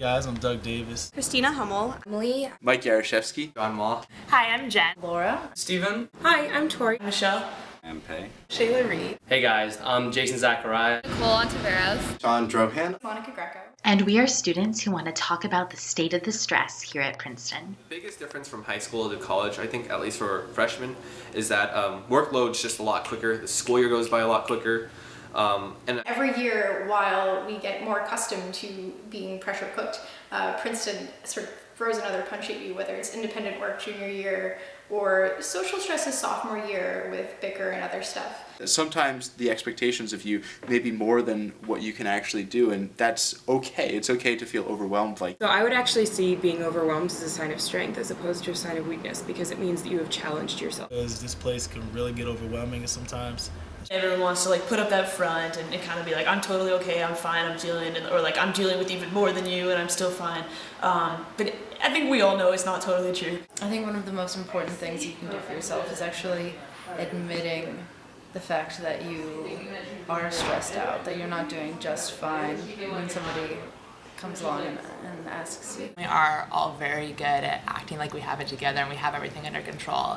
Guys, I'm Doug Davis. Christina Hummel. Emilie. Mike Yaroshefsky. John Maw. Hi, I'm Jenn. Laura. Steven. Hi, I'm Tory. Michelle. I'm Peigh. Shayla, Reid. Hey guys, I'm Jaison, Zachariah. Nicole, Ontiveros. Drohan. Greco. And we are students who want to talk about the state of the stress here at Princeton. The biggest difference from high school to college, I think, at least for freshmen, is that workload's just a lot quicker. The school year goes by a lot quicker. And every year, while we get more accustomed to being pressure cooked, Princeton sort of throws another punch at you, whether it's independent work junior year or social stresses sophomore year with bicker and other stuff. Sometimes the expectations of you may be more than what you can actually do, and that's okay. It's okay to feel overwhelmed like So I would actually see being overwhelmed as a sign of strength as opposed to a sign of weakness, because it means that you have challenged yourself. Because this place can really get overwhelming sometimes. Everyone wants to put up that front and kind of be like, I'm totally okay, I'm fine, I'm dealing, or I'm dealing with even more than you and I'm still fine. But I think we all know it's not totally true. I think one of the most important things you can do for yourself is actually admitting the fact that you are stressed out, that you're not doing just fine when somebody comes along and asks you. We are all very good at acting like we have it together and we have everything under control.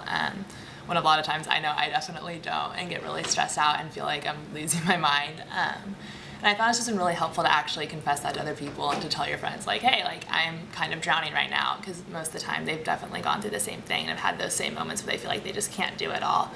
When a lot of times I know I definitely don't and get really stressed out and feel like I'm losing my mind. And I thought it's just been really helpful to actually confess that to other people and to tell your friends, hey, I'm kind of drowning right now, because most of the time they've definitely gone through the same thing and have had those same moments where they feel like they just can't do it all,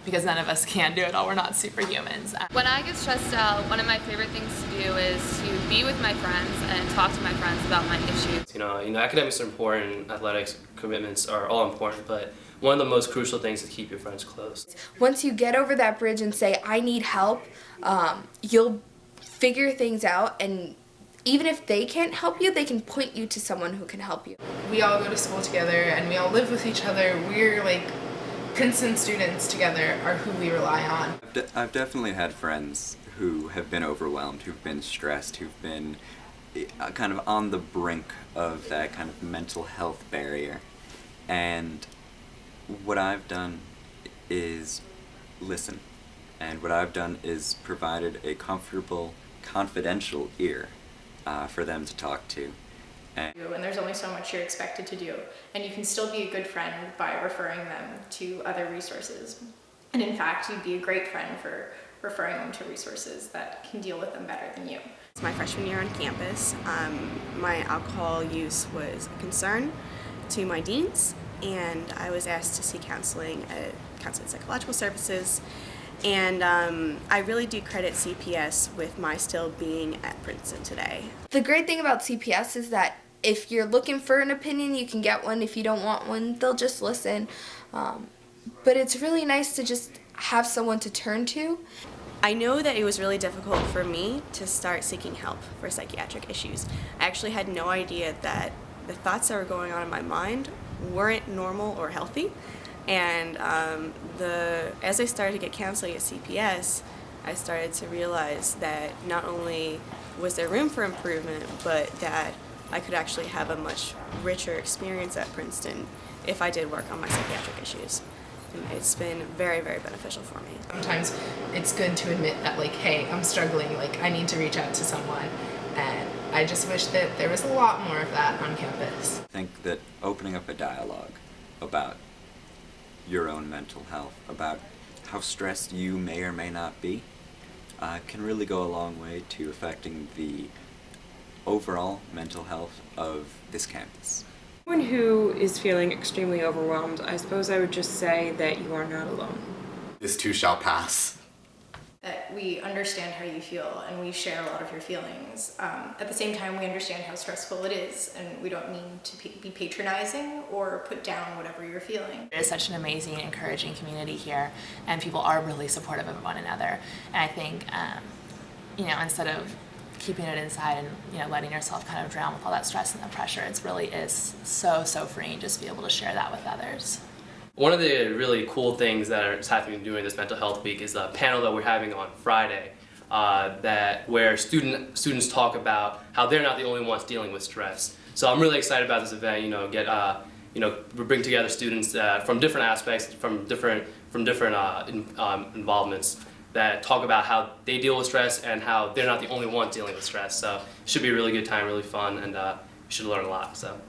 because none of us can do it all. We're not superhumans. When I get stressed out, one of my favorite things to do is to be with my friends and talk to my friends about my issues. You know, academics are important, athletics commitments are all important, but one of the most crucial things is to keep your friends close. Once you get over that bridge and say, I need help, you'll figure things out, and even if they can't help you, they can point you to someone who can help you. We all go to school together and we all live with each other. We're Princeton students together are who we rely on. I've definitely had friends who have been overwhelmed, who've been stressed, who've been kind of on the brink of that kind of mental health barrier. And what I've done is listen. And what I've done is provided a comfortable, confidential ear for them to talk to. And there's only so much you're expected to do, and you can still be a good friend by referring them to other resources. And in fact, you'd be a great friend for referring them to resources that can deal with them better than you. It's my freshman year on campus. My alcohol use was a concern to my deans, and I was asked to seek counseling at Counseling Psychological Services. And I really do credit CPS with my still being at Princeton today. The great thing about CPS is that if you're looking for an opinion, you can get one. If you don't want one, they'll just listen. But it's really nice to just have someone to turn to. I know that it was really difficult for me to start seeking help for psychiatric issues. I actually had no idea that the thoughts that were going on in my mind weren't normal or healthy. And as I started to get counseling at CPS, I started to realize that not only was there room for improvement, but that I could actually have a much richer experience at Princeton if I did work on my psychiatric issues. And it's been very, very beneficial for me. Sometimes it's good to admit that, hey, I'm struggling, I need to reach out to someone. And I just wish that there was a lot more of that on campus. I think that opening up a dialogue about your own mental health, about how stressed you may or may not be, can really go a long way to affecting the overall mental health of this campus. Someone who is feeling extremely overwhelmed, I suppose I would just say that you are not alone. this too shall pass. That we understand how you feel and we share a lot of your feelings. At the same time, we understand how stressful it is, and we don't mean to be patronizing or put down whatever you're feeling. It is such an amazing, encouraging community here, and people are really supportive of one another. And I think, instead of keeping it inside and letting yourself kind of drown with all that stress and the pressure, it really is so freeing just to be able to share that with others. One of the really cool things that is happening during this mental health week is a panel that we're having on Friday where students talk about how they're not the only ones dealing with stress. So I'm really excited about this event. We bring together students from different aspects, from different involvements that talk about how they deal with stress and how they're not the only ones dealing with stress. So it should be a really good time, really fun, and should learn a lot. So.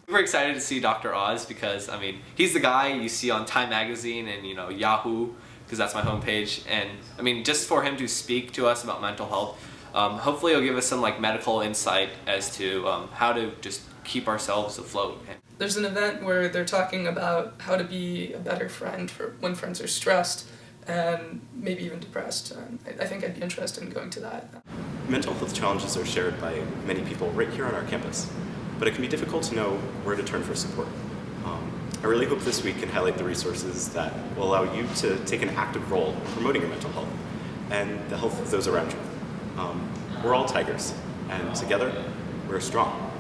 We're excited to see Dr. Oz because, I mean, he's the guy you see on Time Magazine and, you know, Yahoo, because that's my homepage. And, I mean, just for him to speak to us about mental health, hopefully he'll give us some, like, medical insight as to how to just keep ourselves afloat. There's an event where they're talking about how to be a better friend for when friends are stressed and maybe even depressed. And I think I'd be interested in going to that. Mental health challenges are shared by many people right here on our campus, but it can be difficult to know where to turn for support. I really hope this week can highlight the resources that will allow you to take an active role in promoting your mental health and the health of those around you. We're all tigers, and together, we're strong.